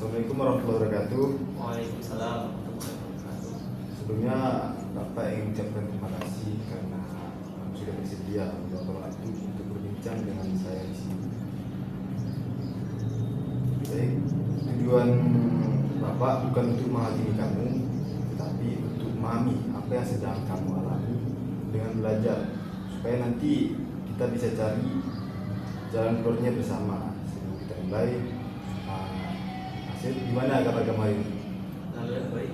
Assalamualaikum warahmatullahi wabarakatuh. Waalaikumsalam warahmatullahi wabarakatuh. Sebelumnya Bapak ingin ucapkan terima kasih karena sudah bersedia meluangkan waktu untuk berbincang dengan saya di sini. Baik, tujuan Bapak bukan untuk menghakimi kamu, tetapi untuk memahami apa yang sedang kamu alami dengan belajar, supaya nanti kita bisa cari jalan keluarnya bersama. Sebelum kita mulai, Asyid, gimana kabar kamu hari ini? Alhamdulillah baik.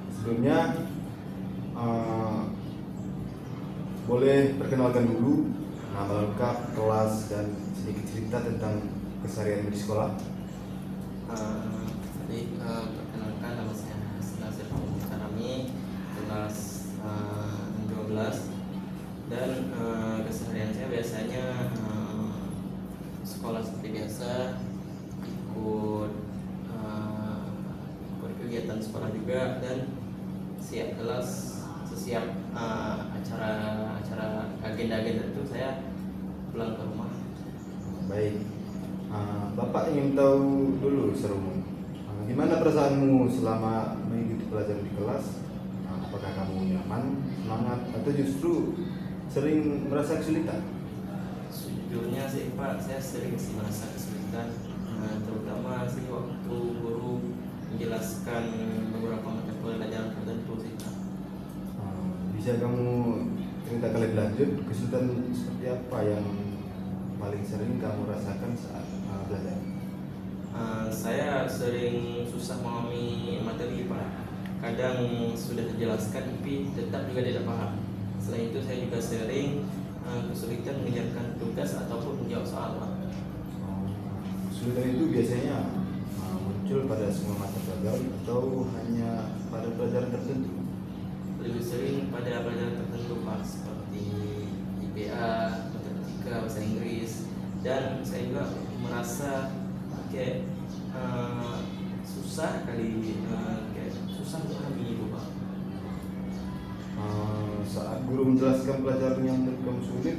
Sebelumnya boleh perkenalkan dulu nama lengkap, kelas, dan sedikit cerita tentang keseharian di sekolah. Perkenalkan, nama saya Nasir Karami, kelas 12, dan keseharian saya biasanya sekolah seperti biasa, ikut kegiatan sekolah juga, dan siap kelas setiap acara agenda-agenda itu saya pulang ke rumah. Baik, Bapak ingin tahu dulu serumu. Gimana perasaanmu selama mengikuti pelajaran di kelas? Apakah kamu nyaman, semangat, atau justru sering merasa kesulitan? Sejujurnya sih Pak, saya sering sih merasa kesulitan, terutama sih waktu guru menjelaskan beberapa mata pelajaran tertentu sih Pak. Bisa kamu ceritakan lebih lanjut kesulitan seperti apa yang paling sering kamu rasakan saat belajar? Saya sering susah memahami materi Pak. Kadang sudah dijelaskan tapi tetap juga tidak paham. Selain itu saya juga sering kesulitan mengerjakan tugas ataupun menjawab soal Pak. Kesulitan itu biasanya muncul pada semua mata pelajaran atau hanya pada pelajaran tertentu? Lebih sering pada pelajaran tertentu Pak, seperti IPA, matematika, bahasa Inggris, dan saya juga merasa kayak susah memahami itu Pak. Saat guru menjelaskan pelajaran yang menurut kamu sulit,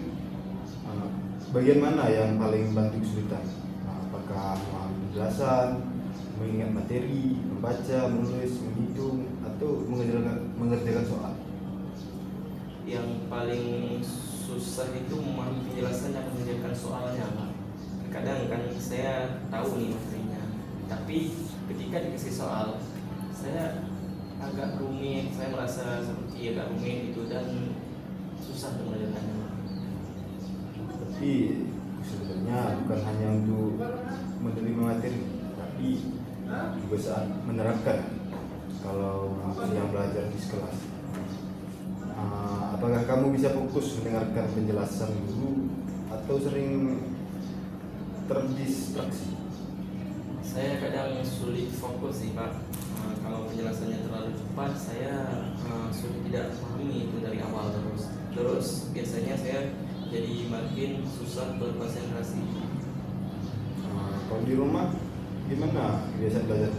bagian mana yang paling bantu kesulitan? Apakah memahami penjelasan, mengingat materi, membaca, menulis, menghitung, atau mengerjakan soal? Yang paling susah itu memahami penjelasan dan mengerjakan soalnya Pak. Kadang kan saya tahu nih materinya, tapi ketika dikasih soal saya agak rumit, saya merasa seperti agak rumit itu dan susah untuk mengerjakannya. Tapi sebenarnya bukan hanya untuk menerima materi, tapi juga saat menerapkan. Kalau yang belajar di kelas, apakah kamu bisa fokus mendengarkan penjelasan guru atau sering terdistraksi? Saya kadang sulit fokus sih Pak. Kalau penjelasannya terlalu cepat, saya sulit tidak memahami itu dari awal terus biasanya saya jadi makin susah berkonsentrasi. Kalau di rumah gimana kebiasaan belajar?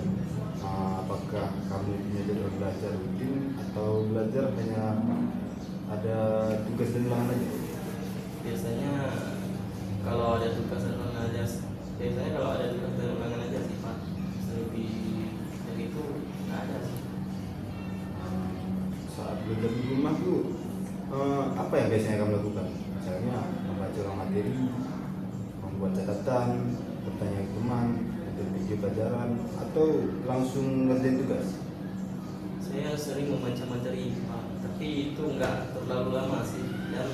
Apakah kamu punya jadwal belajar rutin atau belajar hanya ada tugas dan ulangan aja? Biasanya kalau ada tugas dan ulangan aja sih Pak. Lebih dari itu nggak ada sih. Saat belajar di rumah tuh apa yang biasanya kamu lakukan? Misalnya membaca ulang materi, membuat catatan, bertanya ke teman, nonton video pelajaran, atau langsung ngerjain tugas? Saya sering membaca materi Pak, tapi itu nggak terlalu lama sih, dan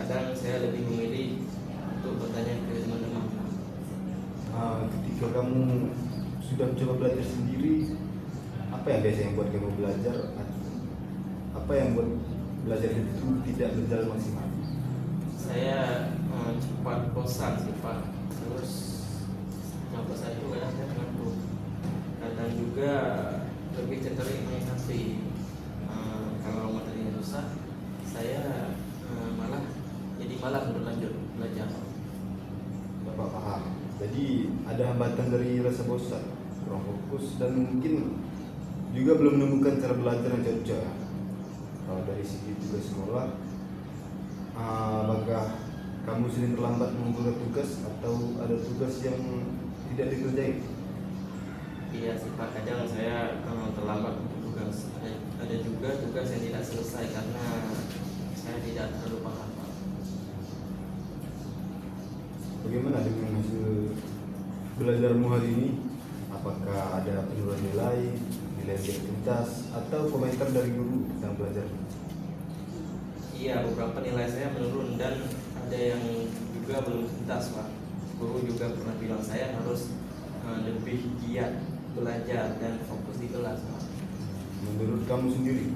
kadang saya lebih memilih untuk bertanya ke teman-teman. Ketika kamu sudah mencoba belajar sendiri, apa yang biasanya buat kamu belajar? Apa yang buat belajar itu tidak berjalan maksimal? Saya cepat bosan sih Pak, terus setelah bosan itu kadang saya ngantuk, kadang juga lebih cenderung mengikuti. Kalau materinya susah, saya malah jadi malas untuk lanjut belajar. Bapak paham. Jadi ada hambatan dari rasa bosan, kurang fokus, dan mungkin juga belum menemukan cara belajar yang cocok. Kalau dari segi tugas sekolah, apakah kamu sering terlambat mengumpulkan tugas atau ada tugas yang tidak dikerjain? Iya sih Pak, kadang saya terlambat untuk tugas. Ada juga tugas yang tidak selesai karena saya tidak terlalu paham Pak. Bagaimana dengan hasil belajarmu hari ini? Apakah ada penurunan nilai integritas, atau komentar dari guru tentang belajar? Iya, beberapa nilai saya menurun dan ada yang juga belum tuntas Pak. Guru juga pernah bilang saya harus lebih giat belajar dan fokus di kelas Pak. Menurut kamu sendiri,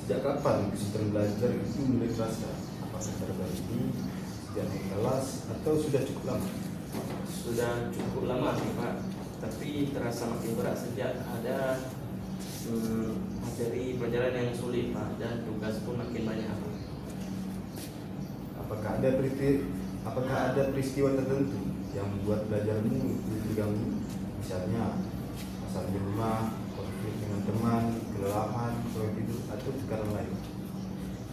sejak kapan kesulitan belajar itu mulai terasa? Apakah baru ini, sejak naik kelas, atau sudah cukup lama? Sudah cukup lama sih Pak, tapi terasa makin berat sejak ada materi pelajaran yang sulit Pak, dan tugas pun makin banyak Pak. Apakah ada peristiwa tertentu yang membuat belajarmu terganggu? Misalnya masalah di rumah, konflik dengan teman, kelelahan, kurang tidur, atau tekanan lain?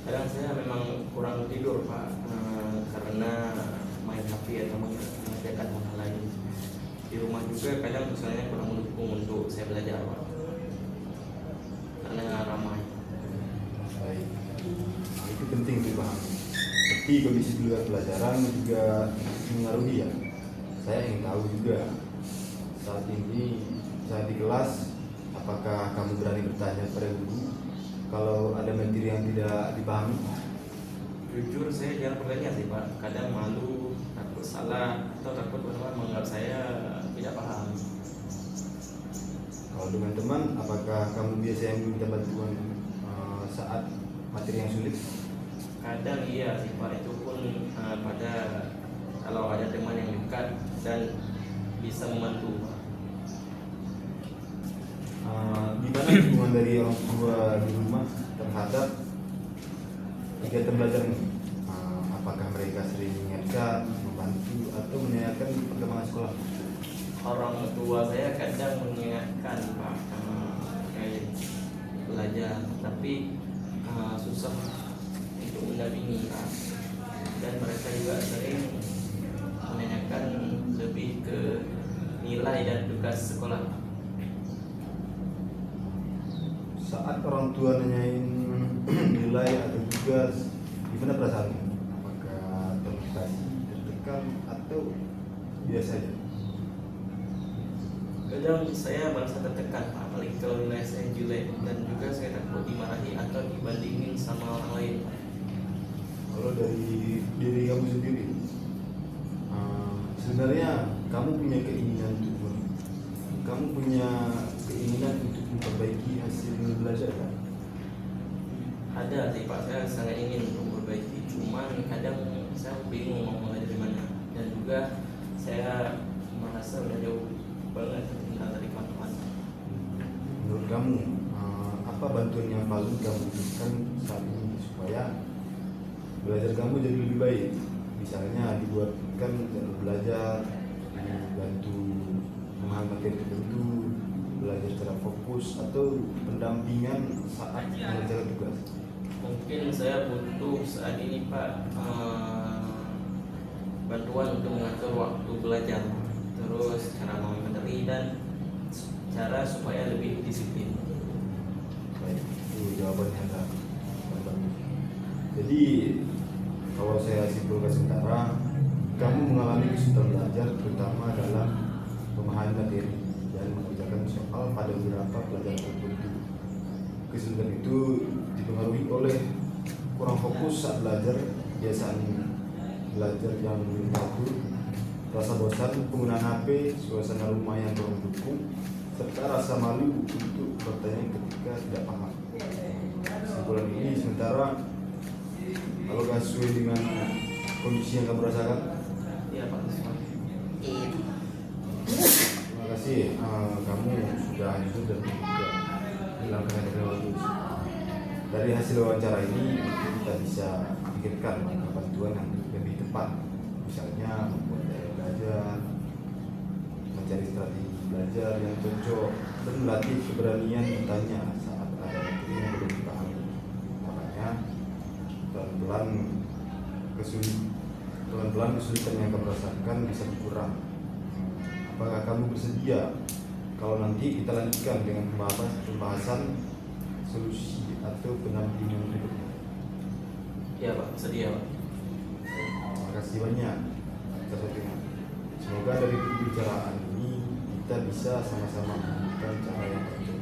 Kadang saya memang kurang tidur Pak, karena main HP atau mengerjakan hal lain. Di rumah juga kadang misalnya kurang mendukung untuk saya belajar Pak, karena ramai. Baik, itu penting dipahami. Tapi kondisi di luar pelajaran juga mengaruhi ya. Saya ingin tahu juga, saat di kelas, apakah kamu berani bertanya pada guru kalau ada materi yang tidak dipahami? Jujur saya jarang bertanya sih Pak, kadang malu, takut salah, atau takut teman menganggap saya tidak paham. Kalau dengan teman, apakah kamu biasanya meminta bantuan saat materi yang sulit? Kadang iya sih Pak, itu pun pada kalau ada teman yang dekat dan bisa membantu Pak. Gimana hubungan dari orang tua di rumah terhadap kegiatan belajarmu? Apakah mereka sering mengingatkan, membantu, atau menanyakan perkembangan sekolah? Orang tua saya kadang mengingatkan Pak, kayak belajar, tapi susah untuk mendampingi Pak. Dan mereka juga sering menanyakan lebih ke nilai dan tugas sekolah. Saat orang tua nanyain nilai atau tugas, gimana perasaanmu? Apakah termotivasi, tertekan, atau biasa aja? Kadang saya merasa tertekan Pak, apalagi kalau nilai saya jelek, dan juga saya takut dimarahi atau dibandingin sama orang lain Pak. Kalau dari diri kamu sendiri, sebenarnya kamu punya keinginan untuk memperbaiki hasil belajar kan? Ada sih Pak, saya sangat ingin untuk memperbaiki, cuman kadang saya bingung mau mulai dari mana, dan juga saya merasa udah jauh banget tinggal dari kawan-kawan. Menurut kamu, apa bantuan yang paling kamu butuhkan saat ini supaya belajar kamu jadi lebih baik? Misalnya dibuatkan jadwal belajar, dibantu memahami materi tertentu, belajar secara fokus, atau pendampingan saat mengerjakan tugas. Mungkin saya butuh saat ini Pak, bantuan untuk mengatur waktu belajar, terus cara memahami materi, dan cara supaya lebih disiplin. Baik, itu jawabannya ada. Jadi kalau saya simpulkan sementara, kamu mengalami kesulitan belajar terutama dalam memahami materi dan mengerjakan soal pada beberapa pelajaran tertentu. Kesulitan itu dipengaruhi oleh kurang fokus saat belajar, kebiasaan belajar yang belum teratur, rasa bosan, penggunaan HP, suasana rumah yang kurang mendukung, serta rasa malu untuk bertanya ketika tidak paham. Kesimpulan ini sementara kalau gak sesuai dengan kondisi yang kamu rasakan. Iya Pak. Terima kasih kamu sudah jujur dan terbuka bilang dengan bagus. Dari hasil wawancara ini kita bisa pikirkan bantuan yang lebih tepat, misalnya membuat gaya belajar, mencari strategi belajar yang cocok, dan melatih keberanian bertanya saat ada materi yang belum dipahami. Makanya pelan-pelan pelan-pelan kesulitan yang kamu rasakan bisa berkurang. Apakah kamu bersedia kalau nanti kita lanjutkan dengan pembahasan solusi atau pendampingan berikutnya? Ya Pak, sedia Pak. Terima kasih banyak atas waktunya. Semoga dari pembicaraan ini kita bisa sama-sama menemukan cara yang terbaik.